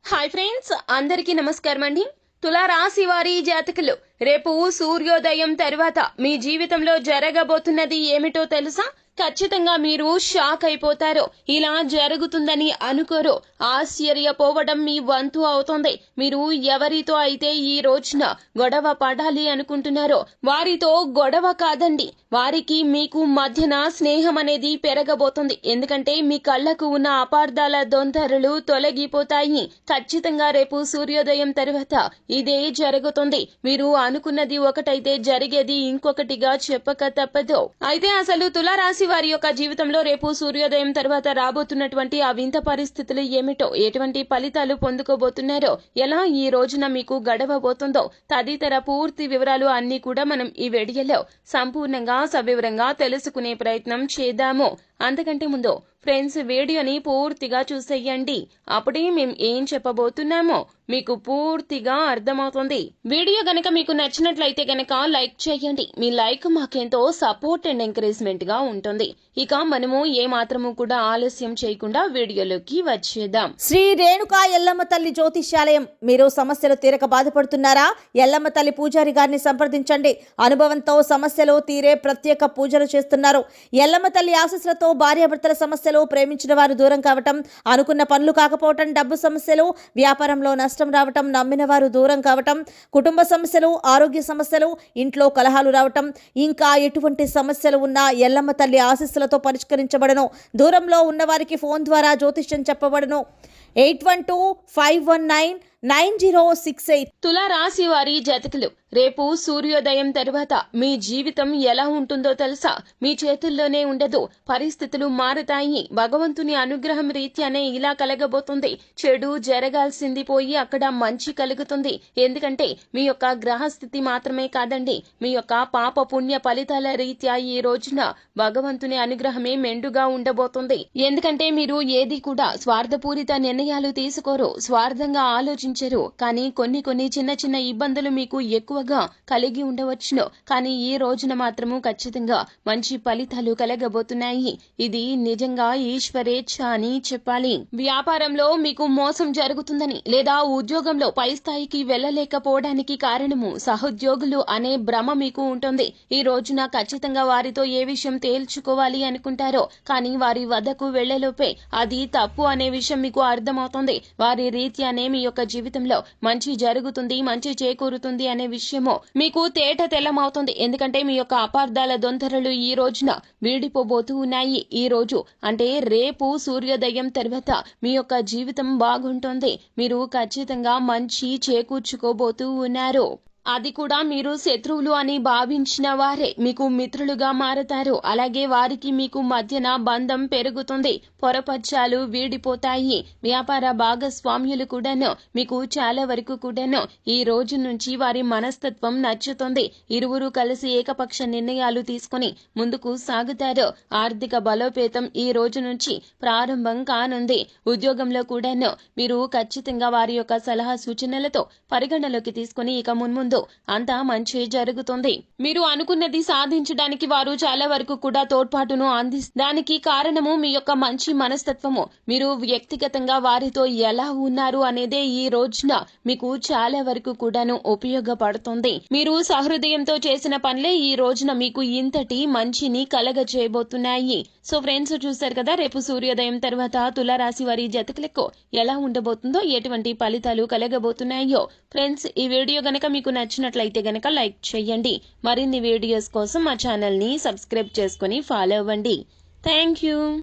Hi friends, అందరికీ నమస్కారం అండి. తులా రాశి వారి జాతకులు రేపు సూర్యోదయం తర్వాత మీ జీవితంలో జరగబోతున్నది ఏమిటో తెలుసా? ఖచ్చితంగా మీరు షాక్ అయిపోతారు. ఇలా జరుగుతుందని అనుకోరు. ఆశ్చర్యపోవడం మీ వంతు అవుతుంది. మీరు ఎవరితో అయితే ఈ రోజున గొడవ పడాలి అనుకుంటున్నారో వారితో గొడవ కాదండి, వారికి మీకు మధ్యన స్నేహం అనేది పెరగబోతుంది. ఎందుకంటే మీ కళ్లకు ఉన్న అపార్థాల దొంతరలు తొలగిపోతాయి. ఖచ్చితంగా రేపు సూర్యోదయం తర్వాత ఇదే జరుగుతుంది. మీరు అనుకున్నది ఒకటైతే జరిగేది ఇంకొకటిగా చెప్పక తప్పదు. అయితే అసలు తులారాశి వారి యొక్క జీవితంలో రేపు సూర్యోదయం తర్వాత రాబోతున్నటువంటి ఆ వింత పరిస్థితులు ఏమిటో, ఎటువంటి ఫలితాలు పొందుకోబోతున్నారో, ఎలా ఈ రోజున మీకు గడవబోతుందో తదితర పూర్తి వివరాలు అన్ని కూడా మనం ఈ వీడియోలో సంపూర్ణంగా సవివరంగా తెలుసుకునే ప్రయత్నం చేద్దాము. అంతకంటే ముందు ఫ్రెండ్స్, వీడియోని పూర్తిగా చూసేయండి. అప్పుడే మేము ఏం చెప్పబోతున్నామో మీకు పూర్తిగా అర్థమవుతుంది. వీడియో గనక మీకు నచ్చినట్లయితే గనక లైక్ చేయండి. మీ లైక్ మాకెంతో సపోర్ట్ అండ్ ఎంకరేజ్మెంట్ గా ఉంటుంది. ఇక మనము ఏ మాత్రము కూడా ఆలస్యం చేయకుండా వీడియోలోకి వచ్చేద్దాం. శ్రీ రేణుకా ఎల్లమ్మ తల్లి జ్యోతిష్యాలయం. మీరు సమస్యలు తీరక బాధపడుతున్నారా? ఎల్లమ్మ తల్లి పూజారి గారిని సంప్రదించండి. అనుభవంతో సమస్యలు తీరే ప్రత్యేక పూజలు చేస్తున్నారు. ఎల్లమ్మ తల్లి ఆశీస్సులతో భార్యాభర్తల సమస్యలు, ప్రేమించిన వారు దూరం కావటం, అనుకున్న పనులు కాకపోవటం, డబ్బు సమస్యలు, వ్యాపారంలో నష్టం రావటం, నమ్మిన వారు దూరం కావటం, కుటుంబ సమస్యలు, ఆరోగ్య సమస్యలు, ఇంట్లో కలహాలు రావటం, ఇంకా ఎటువంటి సమస్యలు ఉన్నా ఎల్లమ్మ తల్లి ఆశీస్సులతో పరిష్కరించబడను. దూరంలో ఉన్నవారికి ఫోన్ ద్వారా జ్యోతిష్యం చెప్పబడను. 8125199068. తులా రాశి వారి జాతకులు రేపు సూర్యోదయం తర్వాత మీ జీవితం ఎలా ఉంటుందో తెలుసా? మీ చేతుల్లోనే ఉండదు. పరిస్థితులు మారుతాయి. భగవంతుని అనుగ్రహం రీత్యానే ఇలా కలగబోతుంది. చెడు జరగాల్సింది పోయి అక్కడ మంచి కలుగుతుంది. ఎందుకంటే మీ యొక్క గ్రహస్థితి మాత్రమే కాదండి, మీ యొక్క పాప పుణ్య ఫలితాల రీత్యా ఈ రోజున భగవంతుని అనుగ్రహమే మెండుగా ఉండబోతుంది. ఎందుకంటే మీరు ఏది కూడా స్వార్థపూరిత నిర్ణయాలు తీసుకోరు, స్వార్థంగా ఆలోచించరు. కానీ కొన్ని చిన్న చిన్న ఇబ్బందులు మీకు ఎక్కువగా కలిగి ఉండవచ్చును. కానీ ఈ రోజున మాత్రము ఖచ్చితంగా మంచి ఫలితాలు కలగబోతున్నాయి. ఇది నిజంగా ఈశ్వరేచ్ఛ అని చెప్పాలి. వ్యాపారంలో మీకు మోసం జరుగుతుందని లేదా ఉద్యోగంలో పై స్థాయికి వెళ్లలేకపోవడానికి కారణము సహోద్యోగులు అనే భ్రమ మీకు ఉంటుంది. ఈ రోజున ఖచ్చితంగా వారితో ఏ విషయం తేల్చుకోవాలి అనుకుంటారో కానీ వారి వద్దకు వెళ్లేలోపే అది తప్పు అనే విషయం మీకు అర్థమవుతుంది. వారి రీత్యానే మీ యొక్క జీవితంలో మంచి జరుగుతుంది, మంచి చేకూరుతుంది అనే విషయము మీకు తేట తెల్లమవుతుంది. ఎందుకంటే మీ యొక్క అపార్థాల దొంతరలు ఈ రోజున వీడిపోబోతూ ఉన్నాయి. ఈ రోజు అంటే రేపు సూర్యోదయం తర్వాత మీ యొక్క జీవితం బాగుంటుంది. మీరు ఖచ్చితంగా మంచి చేకూర్చుకోబోతూ ఉన్నారు. అది కూడా మీరు శత్రువులు అని భావించిన వారే మీకు మిత్రులుగా మారతారు. అలాగే వారికి మీకు మధ్యన బంధం పెరుగుతుంది. పొరపచ్చాలు వీడిపోతాయి. వ్యాపార భాగస్వామ్యులు కూడాను మీకు చాలా వరకు కూడాను ఈ రోజు నుంచి వారి మనస్తత్వం నచ్చుతుంది. ఇరువురు కలిసి ఏకపక్ష నిర్ణయాలు తీసుకుని ముందుకు సాగుతారు. ఆర్థిక బలోపేతం ఈ రోజు నుంచి ప్రారంభం కానుంది. ఉద్యోగంలో కూడాను మీరు ఖచ్చితంగా వారి యొక్క సలహా సూచనలతో పరిగణలోకి తీసుకుని ఇక మున్ముందు అంతా మంచి జరుగుతుంది. మీరు అనుకున్నది సాధించడానికి వారు చాలా వరకు కూడా తోడ్పాటును దానికి కారణము మీ యొక్క మంచి మనస్తత్వము. మీరు వ్యక్తిగతంగా వారితో ఎలా ఉన్నారు అనేదే ఈ రోజున మీకు చాలా వరకు కూడాను ఉపయోగపడుతుంది. మీరు సహృదయంతో చేసిన పనులే ఈ రోజున మీకు ఇంతటి మంచిని కలగజేయబోతున్నాయి. సో ఫ్రెండ్స్, చూశారు కదా రేపు సూర్యోదయం తర్వాత తులారాశి వారి జాతకులకు ఎలా ఉండబోతుందో, ఎటువంటి ఫలితాలు కలగబోతున్నాయో. ఫ్రెండ్స్, ఈ వీడియో గనక మీకు నచ్చినట్లయితే గనక లైక్ చేయండి. మరిన్ని వీడియోస్ కోసం మా ఛానల్ ని సబ్స్క్రైబ్ చేసుకుని ఫాలో అవ్వండి. Thank you.